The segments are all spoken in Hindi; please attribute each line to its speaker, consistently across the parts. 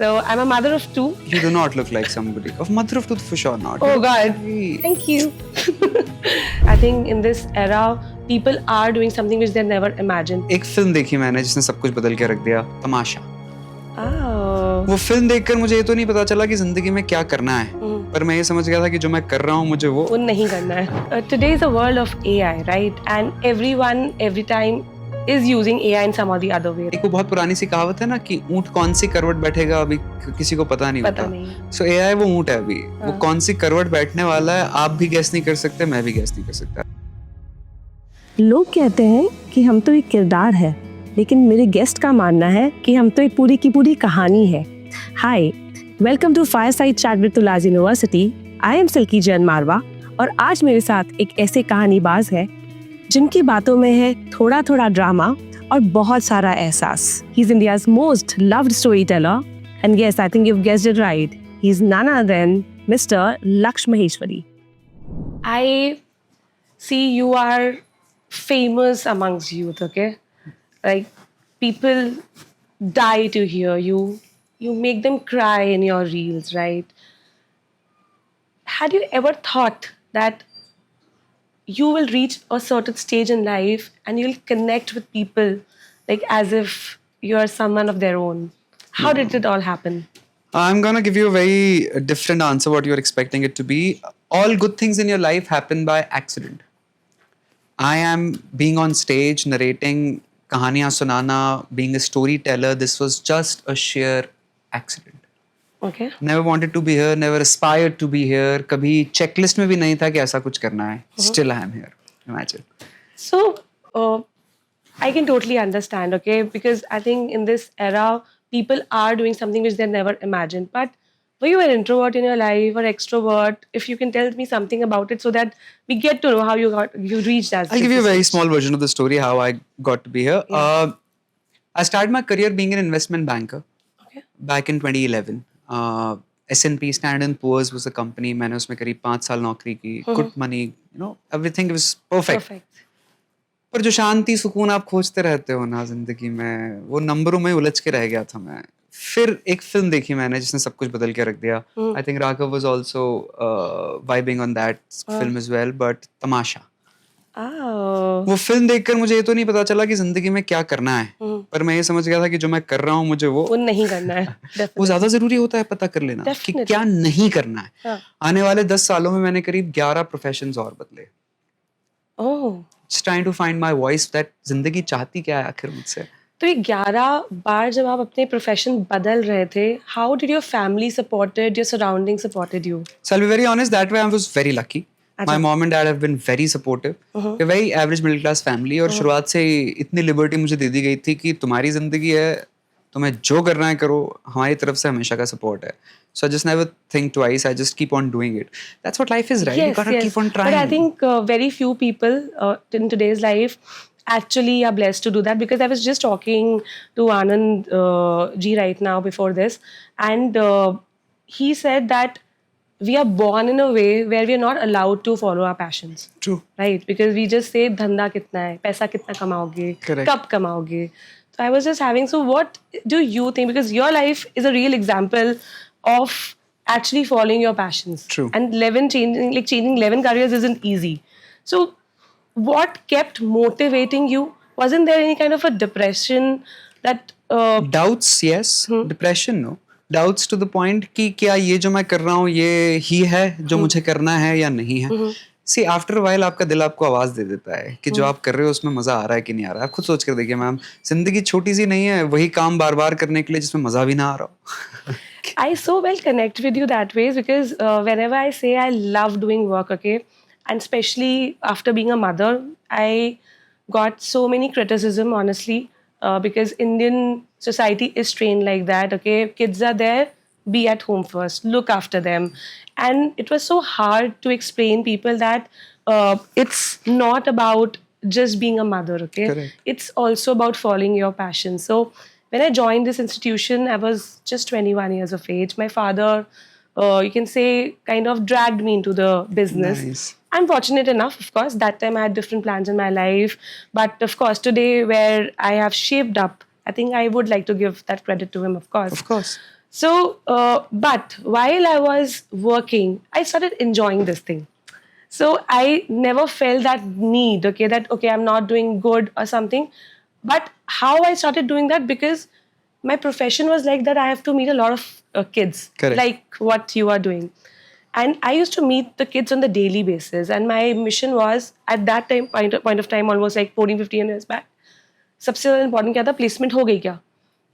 Speaker 1: So I'm a mother of two.
Speaker 2: You do not look like somebody. Of mother of two, for sure not.
Speaker 1: Oh God,
Speaker 2: Hey.
Speaker 1: thank you. I think in this era, people are doing something which they never imagined.
Speaker 2: एक फिल्म देखी मैंने जिसने सब कुछ बदल के रख दिया, तमाशा।
Speaker 1: Oh.
Speaker 2: वो फिल्म देखकर मुझे ये तो नहीं पता चला कि जिंदगी में क्या करना है, पर मैं ये समझ गया था कि जो मैं कर रहा हूँ मुझे वो
Speaker 1: नहीं करना है. Today is a world of AI, right? And everyone, every time is using AI in some or the other way.
Speaker 2: एक वो बहुत पुरानी सी कहावत है ना कि ऊंट कौन सी करवट बैठेगा अभी किसी को पता नहीं
Speaker 1: पता
Speaker 2: होता।
Speaker 1: नहीं.
Speaker 2: सो एआई वो ऊंट है अभी, वो कौन सी करवट बैठने वाला है आप भी गैस नहीं कर सकते, मैं भी गैस नहीं कर सकता।
Speaker 3: लोग कहते हैं कि हम तो एक किरदार है, लेकिन मेरे गेस्ट का मानना है कि हम तो एक पूरी की पूरी कहानी है। Hi, welcome to fireside chat with Tula's university. I am Silky Jain Marwah और आज मेरे साथ एक ऐसे कहानीबाज है जिनकी बातों में है थोड़ा थोड़ा ड्रामा और बहुत सारा एहसास। He is India's most loved story teller and yes, I think you guessed it right, he is none other than mister लक्ष्य Maheshwari.
Speaker 1: I see you are famous amongst youth, okay? Like people die to hear you. You make them cry in your reels, right? Had you ever thought that you will reach a certain stage in life and you'll connect with people like as if you're someone of their own? How did it all happen?
Speaker 2: I'm gonna give you a very different answer what you're expecting it to be. All good things in your life happen by accident. I am being on stage, narrating, कहानियाँ सुनाना, being a storyteller, this was just a sheer accident.
Speaker 1: Okay.
Speaker 2: Never wanted to be here, never aspired to be here. कभी checklist में भी नहीं था कि ऐसा कुछ करना है. Still I am here. Imagine.
Speaker 1: So, I can totally understand, okay? Because I think in this era, people are doing something which they never imagined. But were you an introvert in your life or extrovert? If you can tell me something about it so that we get to know how you reached as.
Speaker 2: I'll give you a very small version of the story how I got to be here.
Speaker 1: Yeah.
Speaker 2: I started my career being an investment banker
Speaker 1: Okay.
Speaker 2: back in 2011. S&P Standard & Poor's was a company. मैंने उसमें करीब 5 साल नौकरी की. Good money, you know, everything was perfect.
Speaker 1: Perfect.
Speaker 2: पर जो शांति सुकून आप खोजते रहते हो ना जिंदगी में, वो नंबरों में उलझ के रह गया था मैं. फिर एक फिल्म देखी मैंने जिसने सब कुछ बदल के रख दिया. I think Raghav was also vibing on that film as well, but Tamasha.
Speaker 1: Oh.
Speaker 2: वो फिल्म देखकर मुझे ये तो नहीं पता चला कि जिंदगी में क्या करना है, पर मैं ये समझ गया था कि जो मैं कर रहा हूँ मुझे वो
Speaker 1: नहीं करना है.
Speaker 2: वो
Speaker 1: Definitely.
Speaker 2: ज्यादा जरूरी होता है पता कर लेना कि
Speaker 1: Definitely.
Speaker 2: क्या नहीं करना है.
Speaker 1: हाँ.
Speaker 2: आने वाले 10 सालों में मैंने करीब 11 प्रोफेशंस और बदले.
Speaker 1: Oh.
Speaker 2: Just trying to find my voice that जिंदगी चाहती क्या है आखिर मुझसे.
Speaker 1: तो ये 11 बार जब आप अपने प्रोफेशन बदल रहे थे, how did your family supported, your surroundings supported you?
Speaker 2: So I'll be very honest, that way I was very lucky. My mom and dad have been very supportive. A very average middle class family और शुरुआत से ही इतनी लिबर्टी मुझे दे दी गई थी कि तुम्हारी जिंदगी है, तुम्हें जो करना है करो, हमारी तरफ से हमेशा का सपोर्ट है. So I just never think twice. I just keep on doing it. That's what life is, right? You gotta keep on trying.
Speaker 1: But I think very few people in today's life actually are blessed to do that, because I was just talking to Anand ji right now before this, and he said that we are born in a way where we are not allowed to follow our passions.
Speaker 2: True.
Speaker 1: Right? Because we just say धंधा कितना है, पैसा कितना कमाओगे,
Speaker 2: Correct.
Speaker 1: कब कमाओगे. So I was just having, so what do you think, because your life is a real example of actually following your passions.
Speaker 2: True.
Speaker 1: And changing 11 careers isn't easy. So what kept motivating you? Wasn't there any kind of a depression that
Speaker 2: Doubts, yes. Depression, no. Doubts to the point कि क्या ये जो मैं कर रहा हूँ ये ही है जो मुझे करना है या नहीं है. See, after a while आपका दिल आपको आवाज दे देता है कि जो आप कर रहे हो उसमें मजा आ रहा है कि नहीं आ रहा है. आप खुद सोच कर देखिए मैम, जिंदगी छोटी सी नहीं है वही काम बार बार करने के लिए जिसमें मजा भी ना आ रहा हो.
Speaker 1: I so well connect with you that way, because whenever I say I love doing work, okay, and especially after being a mother, I got so many criticism, honestly, because Indian society is trained like that, okay, kids are there, be at home first, look after them. And it was so hard to explain people that it's not about just being a mother, okay?
Speaker 2: Correct.
Speaker 1: It's also about following your passion. So when I joined this institution, I was just 21 years of age. My father, you can say, kind of dragged me into the business.
Speaker 2: Nice.
Speaker 1: I'm fortunate enough, of course. That time I had different plans in my life. But of course, today where I have shaped up, I think I would like to give that credit to him, of course.
Speaker 2: Of course.
Speaker 1: So, but while I was working, I started enjoying this thing. So I never felt that need, okay, I'm not doing good or something. But how I started doing that, because my profession was like that, I have to meet a lot of kids,
Speaker 2: Correct.
Speaker 1: like what you are doing. And I used to meet the kids on the daily basis. And my mission was, at that time, point of time, almost like 14-15 years back, सबसे ज़्यादा important क्या था, placement हो गई क्या?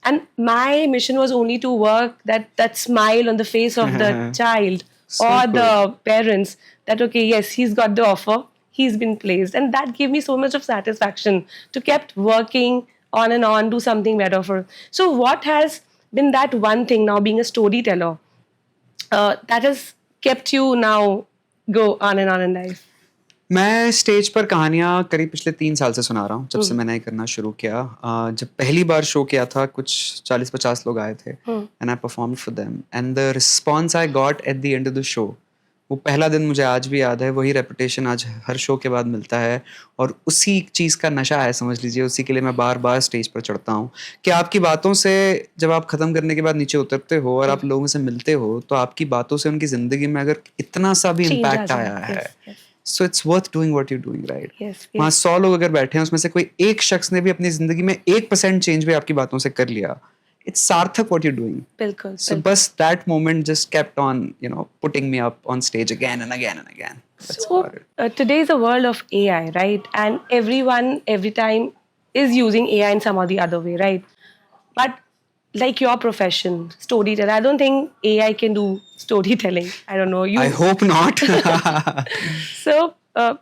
Speaker 1: And my mission was only to work that smile on the face of the child
Speaker 2: So
Speaker 1: or
Speaker 2: cool.
Speaker 1: the parents, that okay, yes, he's got the offer, he's been placed. And that gave me so much of satisfaction to kept working on and on, do something better for. So what has been that one thing now, being a storyteller, that has kept you now go on and on in life?
Speaker 2: मैं स्टेज पर कहानियाँ करीब पिछले 3 साल से सुना रहा हूँ, जब से मैंने ये करना शुरू किया। जब पहली बार शो किया था, कुछ 40-50 लोग आए थे, and I performed for them, and the response I got at the end of the show, वो पहला दिन मुझे आज भी याद है। वही रेपुटेशन आज हर शो के बाद मिलता है, और उसी चीज़ का नशा है, समझ लीजिए। उसी के लिए मैं बार बार स्टेज पर चढ़ता हूँ, कि आपकी बातों से जब आप ख़त्म करने के बाद नीचे उतरते हो और आप लोगों से मिलते हो, तो आपकी बातों से उनकी ज़िंदगी में अगर इतना सा भी
Speaker 1: Change
Speaker 2: इम्पैक्ट
Speaker 1: आ
Speaker 2: आया
Speaker 1: जाए,
Speaker 2: है,
Speaker 1: yes.
Speaker 2: So it's worth doing what you doing, right?
Speaker 1: Yes,
Speaker 2: वहाँ
Speaker 1: yes.
Speaker 2: 100 लोग अगर बैठे हैं, उसमें से कोई एक शख्स ने भी अपनी जिंदगी में 1% चेंज भी आपकी बातों से कर लिया, इट्स सार्थक व्हाट यू डूइंग।
Speaker 1: बिल्कुल,
Speaker 2: सो
Speaker 1: बिल्कुल.
Speaker 2: बस that moment just kept on, you know, putting me up on stage again and again and again.
Speaker 1: So today is a world of AI, right? And everyone, every time, is using AI in some or the other way, right? But like your profession, storyteller, I don't think AI can do storytelling. I don't know. You.
Speaker 2: I hope not.
Speaker 1: So,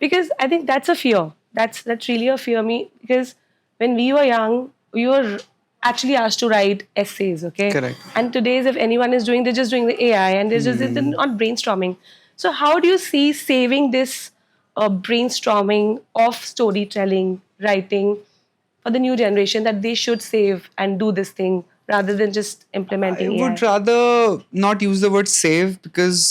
Speaker 1: because I think that's a fear. That's really a fear me, because when we were young, we were actually asked to write essays, okay?
Speaker 2: Correct.
Speaker 1: And today's, if anyone is doing, they're just doing the AI, and they're not brainstorming. So how do you see saving this brainstorming of storytelling, writing for the new generation, that they should save and do this thing rather than just implementing
Speaker 2: I
Speaker 1: AI?
Speaker 2: would rather not use the word save, because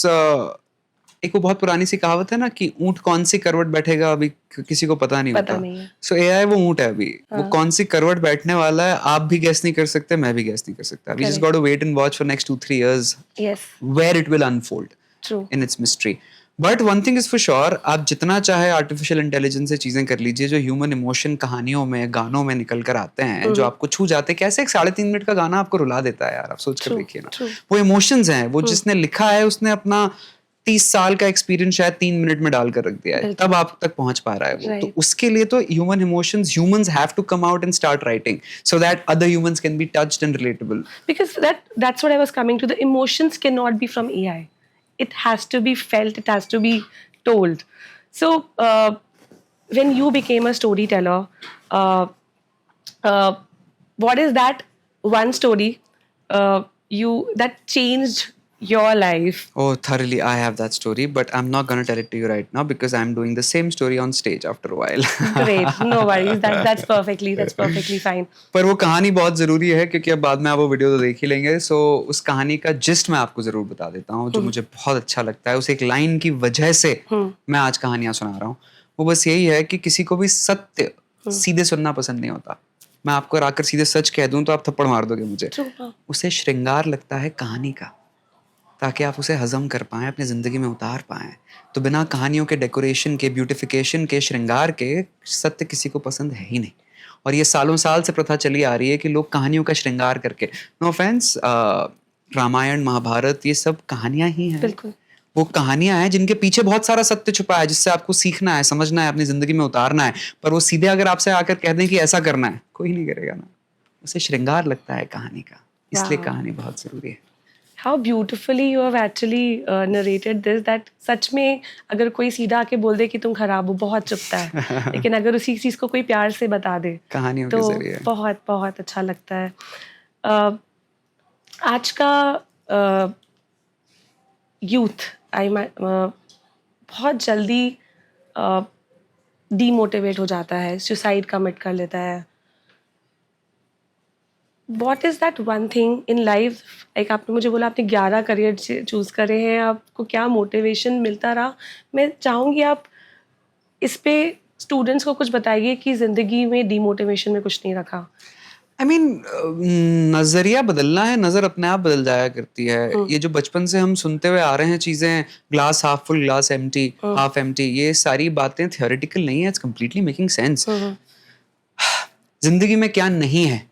Speaker 2: एक वो बहुत पुरानी सी कहावत है ना, कि ऊंट कौन सी करवट बैठेगा अभी किसी को पता नहीं
Speaker 1: पता
Speaker 2: होता।
Speaker 1: नहीं है।
Speaker 2: सो एआई वो ऊंट है अभी, वो कौन सी करवट बैठने वाला है आप भी गैस नहीं कर सकते, मैं भी गैस नहीं कर सकता। We just got to wait and watch for next 2-3 years
Speaker 1: Yes,
Speaker 2: where it will unfold
Speaker 1: true.
Speaker 2: in its mystery. But one thing is for sure, आप जितना चाहे आर्टिफिशियल इंटेलिजेंस से चीजें कर लीजिए, जो ह्यूमन इमोशन कहानियों में, गानों में निकल कर आते हैं, जो आपको छू जाते हैं। कैसे एक 3.5 मिनट का गाना आपको रुला देता है यार, आप सोच कर
Speaker 1: True,
Speaker 2: देखिए ना।
Speaker 1: true.
Speaker 2: वो इमोशंस हैं, वो जिसने लिखा है उसने अपना 30 साल का एक्सपीरियंस शायद 3 मिनट में डाल कर रख दिया है, तब आप तक पहुंच पा रहा है वो। तो
Speaker 1: Right.
Speaker 2: उसके लिए तो human emotions, humans have to come out and start writing so that other humans can be touched and relatable.
Speaker 1: Because that's what I was coming to. The emotions cannot be from AI. It has to be felt. It has to be told. So when you became a storyteller, what is that one story that changed your life?
Speaker 2: Oh, thoroughly, I have that story, but I'm not gonna tell it to you right now because I'm doing the same story on stage after a while.
Speaker 1: Great, no worries. That's perfectly fine.
Speaker 2: पर वो कहानी बहुत ज़रूरी है, क्योंकि अब बाद में आप वो वीडियो तो देख ही लेंगे। सो उस कहानी का जिस्ट मैं आपको ज़रूर बता देता हूँ, जो मुझे बहुत अच्छा लगता है। उस एक लाइन की वजह से मैं आज कहानियाँ सुना रहा हूँ। वो बस यही है कि किसी को भी सत्य सीधे सुनना पसंद नहीं होता। मैं आपको आकर सीधे सच कह दूँ तो आप थप्पड़ मार दोगे मुझे। उसे श्रृंगार लगता है कहानी का, ताकि आप उसे हजम कर पाएं, अपनी ज़िंदगी में उतार पाएं। तो बिना कहानियों के डेकोरेशन के, ब्यूटिफिकेशन के, श्रृंगार के, सत्य किसी को पसंद है ही नहीं। और ये सालों साल से प्रथा चली आ रही है कि लोग कहानियों का श्रृंगार करके, नो ऑफेंस, रामायण, महाभारत, ये सब कहानियाँ ही हैं।
Speaker 1: बिल्कुल।
Speaker 2: वो कहानियाँ हैं जिनके पीछे बहुत सारा सत्य छुपा है, जिससे आपको सीखना है, समझना है, अपनी ज़िंदगी में उतारना है। पर वो सीधे अगर आपसे आकर कह दें कि ऐसा करना है, कोई नहीं करेगा ना। उसे श्रृंगार लगता है कहानी का, इसलिए कहानी बहुत ज़रूरी है।
Speaker 1: How beautifully you have actually narrated this, that सच में अगर कोई सीधा आके बोल दे कि तुम खराब हो, बहुत चुभता है। लेकिन अगर उसी चीज़ को कोई प्यार से बता दे
Speaker 2: कहानियों
Speaker 1: तो
Speaker 2: के जरिए
Speaker 1: बहुत बहुत अच्छा लगता है। आज का यूथ बहुत जल्दी डीमोटिवेट हो जाता है, सुसाइड कमिट कर लेता है। What is that one thing in life? Like आपने मुझे बोला आपने 11 करियर चूज़ करे हैं, आपको क्या मोटिवेशन मिलता रहा? मैं चाहूँगी आप इस पे स्टूडेंट्स को कुछ बताइए कि ज़िंदगी में डीमोटिवेशन में कुछ नहीं रखा।
Speaker 2: आई मीन नजरिया बदलना है, नजर अपने आप बदल जाया करती है। ये जो बचपन से हम सुनते हुए आ रहे हैं चीजें, glass half full, glass empty, half empty, ये सारी बातें थियोरेटिकल नहीं है, इट्स कंप्लीटली मेकिंग सेंस। जिंदगी में क्या नहीं है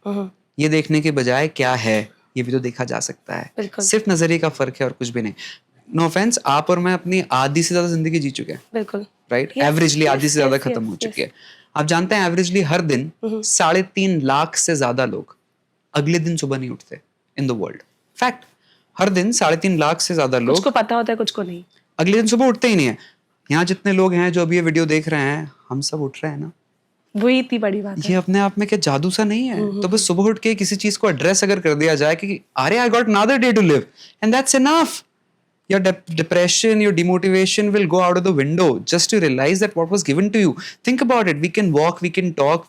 Speaker 2: ये देखने के बजाय क्या है ये भी तो देखा जा सकता है।
Speaker 1: बिल्कुल।
Speaker 2: सिर्फ नजरिए का फर्क है और कुछ भी नहीं। नो ऑफेंस, आप और मैं अपनी आधी से ज्यादा जिंदगी जी चुके हैं,
Speaker 1: बिल्कुल
Speaker 2: राइट?
Speaker 1: Yes,
Speaker 2: एवरेजली आधी
Speaker 1: yes,
Speaker 2: से ज्यादा
Speaker 1: yes,
Speaker 2: खत्म
Speaker 1: yes,
Speaker 2: हो
Speaker 1: yes.
Speaker 2: चुकी है। आप जानते हैं एवरेजली हर दिन 3.5 लाख से ज्यादा लोग अगले दिन सुबह नहीं उठते इन द वर्ल्ड। फैक्ट, हर दिन 3.5 लाख से ज्यादा
Speaker 1: कुछ
Speaker 2: लोग
Speaker 1: को पता होता है, कुछ को नहीं।
Speaker 2: अगले दिन सुबह उठते ही नहीं है। यहाँ जितने लोग हैं जो अभी ये वीडियो देख रहे हैं, हम सब उठ रहे हैं ना।
Speaker 1: वही इतनी बड़ी बात है।
Speaker 2: ये अपने आप में क्या जादू सा नहीं है? तो बस सुबह उठ के किसी चीज को एड्रेस अगर कर दिया जाए कि अरे I got another day to live and that's enough, your depression, your demotivation will go out of the window just to realize that what was given to you. Think about it, we can walk, we can talk,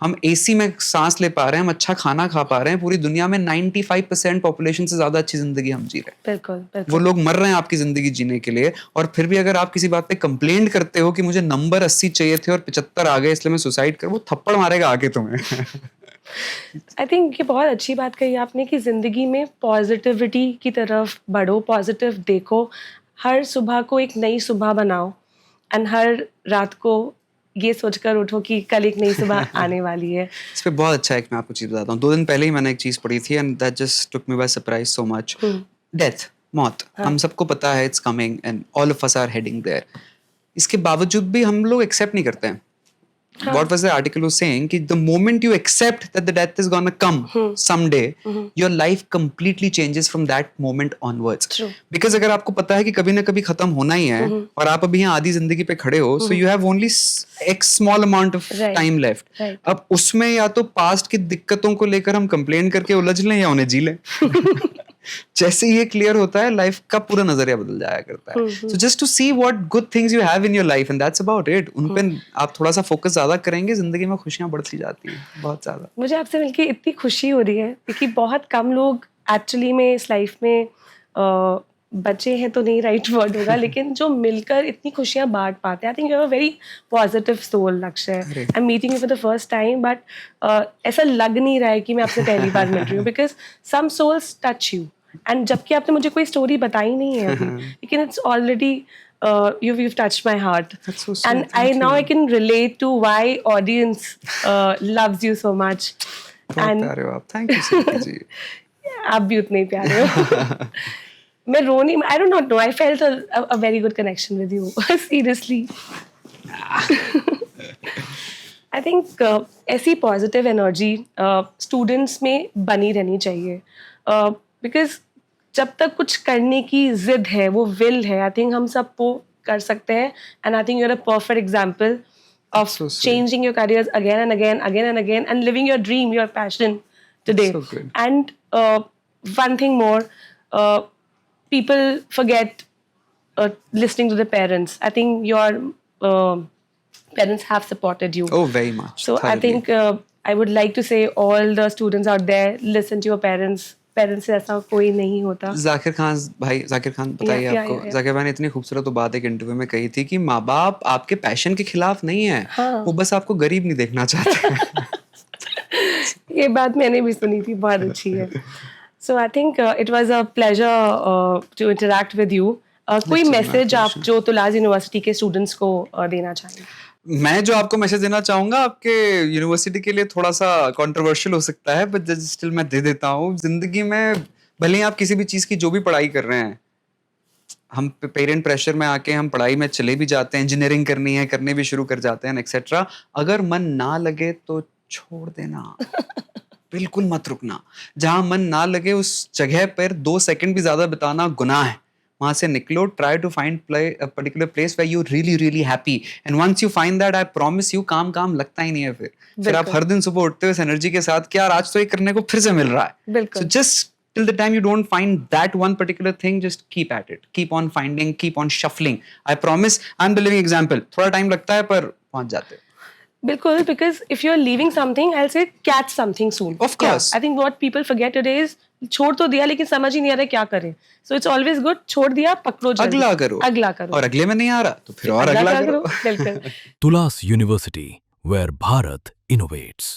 Speaker 2: हम AC में सांस ले पा रहे हैं, हम अच्छा खाना खा पा रहे हैं। पूरी दुनिया में 95% पॉपुलेशन से ज्यादा अच्छी जिंदगी हम जी रहे हैं।
Speaker 1: बिल्कुल बिल्कुल।
Speaker 2: वो लोग मर रहे हैं आपकी जिंदगी जीने के लिए, और फिर भी अगर आप किसी बात पे कंप्लेंट करते हो कि मुझे नंबर 80 चाहिए थे और 75 आ गए इसलिए मैं सुसाइड कर, वो थप्पड़ मारेगा आके तुम्हें।
Speaker 1: आई थिंक ये बहुत अच्छी बात कही आपने कि ज़िंदगी में पॉजिटिविटी की तरफ बढ़ो, पॉजिटिव देखो, हर सुबह को एक नई सुबह बनाओ एंड हर रात को ये सोचकर उठो कि कल एक नई सुबह आने वाली है।
Speaker 2: इस पे बहुत अच्छा एक मैं आपको चीज बताता हूँ। 2 दिन पहले ही मैंने एक चीज पढ़ी थी and that just took me by surprise so much. Death, मौत, हम सबको पता है it's coming and all of us are heading there. इसके बावजूद भी हम लोग एक्सेप्ट नहीं करते हैं। What was the article was saying कि the moment you accept that the death is gonna come someday, your life completely changes from that moment onwards.
Speaker 1: True.
Speaker 2: Because अगर आपको पता है कि कभी ना कभी खत्म होना ही है और आप अभी यहाँ आधी जिंदगी पे खड़े हो, so you have only x small amount of
Speaker 1: Right.
Speaker 2: time left.
Speaker 1: Right.
Speaker 2: अब उसमें या तो पास्ट की दिक्कतों को लेकर हम कंप्लेन करके उलझ लें या उन्हें जी लें। जैसे ही ये क्लियर होता है, लाइफ का पूरा नजरिया बदल जाया करता है। So just to see what good things you have in your life and that's about it. उन पे आप थोड़ा सा फोकस ज्यादा करेंगे, जिंदगी में खुशियां बढ़ती जाती हैं बहुत ज्यादा।
Speaker 1: मुझे आपसे मिलके इतनी खुशी हो रही है क्योंकि बहुत कम लोग एक्चुअली में इस लाइफ में बचे हैं, तो नहीं राइट वर्ड होगा, लेकिन जो मिलकर इतनी खुशियां बांट पाते हैं। I think you have a very positive soul Lakshya. I am meeting you for the first time, but ऐसा लग नहीं रहा है कि मैं आपसे पहली बार मिल रही हूँ, because some souls touch you and जबकि आपने मुझे कोई स्टोरी बताई नहीं है अभी, लेकिन it's already you've touched my heart.
Speaker 2: That's so sweet.
Speaker 1: And I can relate to why audience loves you so much.
Speaker 2: बहुत प्यारे हो आप, थैंक यू सो मच जी।
Speaker 1: आप भी उतने ही प्यारे हो। मैं रो नहीं, I don't know, I felt a very good connection with you, seriously. I think ऐसी पॉजिटिव एनर्जी स्टूडेंट्स में बनी रहनी चाहिए, बिकॉज जब तक कुछ करने की जिद है, वो विल है, आई थिंक हम सब वो कर सकते हैं। And I think you are a perfect example of
Speaker 2: So sweet.
Speaker 1: changing your careers again and again and living your dream, your passion today.
Speaker 2: So good.
Speaker 1: And one thing more, people forget listening to the parents. I think your parents have supported you.
Speaker 2: Oh, very much.
Speaker 1: So I
Speaker 2: thoroughly.
Speaker 1: think I would like to say all the students out there, listen to your parents. Parents से ऐसा कोई नहीं होता।
Speaker 2: जाकिर खान भाई, जाकिर खान बताइए आपको, जाकिर भाई ने इतनी खूबसूरत बात एक इंटरव्यू में कही थी कि माँ बाप आपके पैशन के खिलाफ नहीं है, वो बस आपको गरीब नहीं देखना चाहते।
Speaker 1: ये बात मैंने भी सुनी थी, बहुत अच्छी है। So I think it was a pleasure to interact with you. कोई मैसेज आप जो तुलाज़ यूनिवर्सिटी के स्टूडेंट्स को देना चाहेंगे?
Speaker 2: मैं जो आपको मैसेज देना चाहूंगा आपके यूनिवर्सिटी के लिए थोड़ा सा कंट्रोवर्शियल हो सकता है, बट स्टिल मैं दे देता हूँ। जिंदगी में भले ही आप किसी भी चीज की जो भी पढ़ाई कर रहे हैं, हम पेरेंट प्रेशर में आके हम पढ़ाई में चले भी जाते हैं, इंजीनियरिंग करनी है, करने भी शुरू कर जाते हैं एक्सेट्रा। अगर मन ना लगे तो छोड़ देना, बिल्कुल मत रुकना। जहां मन ना लगे उस जगह पर 2 सेकंड भी ज्यादा बिताना गुनाह है। वहां से निकलो, try to find a particular place where you really really happy, and once you find that, I promise you, काम लगता ही नहीं है। फिर आप हर दिन सुबह उठते हो इस एनर्जी के साथ कि यार आज तो ये करने को फिर से मिल रहा है। So just till the time you don't find that one particular thing, just keep at it, keep on finding, keep on shuffling. I promise, I'm the living example. थोड़ा टाइम लगता है पर पहुंच जाते हैं।
Speaker 1: बिल्कुल, because if you're leaving something, I'll say catch something soon.
Speaker 2: Of course.
Speaker 1: Yeah, I think what people forget today is छोड़ तो दिया लेकिन समझ ही नहीं आ रहा क्या करें। So it's always good, छोड़ दिया, पकड़ो जल्दी, अगला करो,
Speaker 2: और अगले में नहीं आ रहा तो फिर और अगला करो।
Speaker 1: बिल्कुल।
Speaker 4: तुलास यूनिवर्सिटी, where Bharat innovates.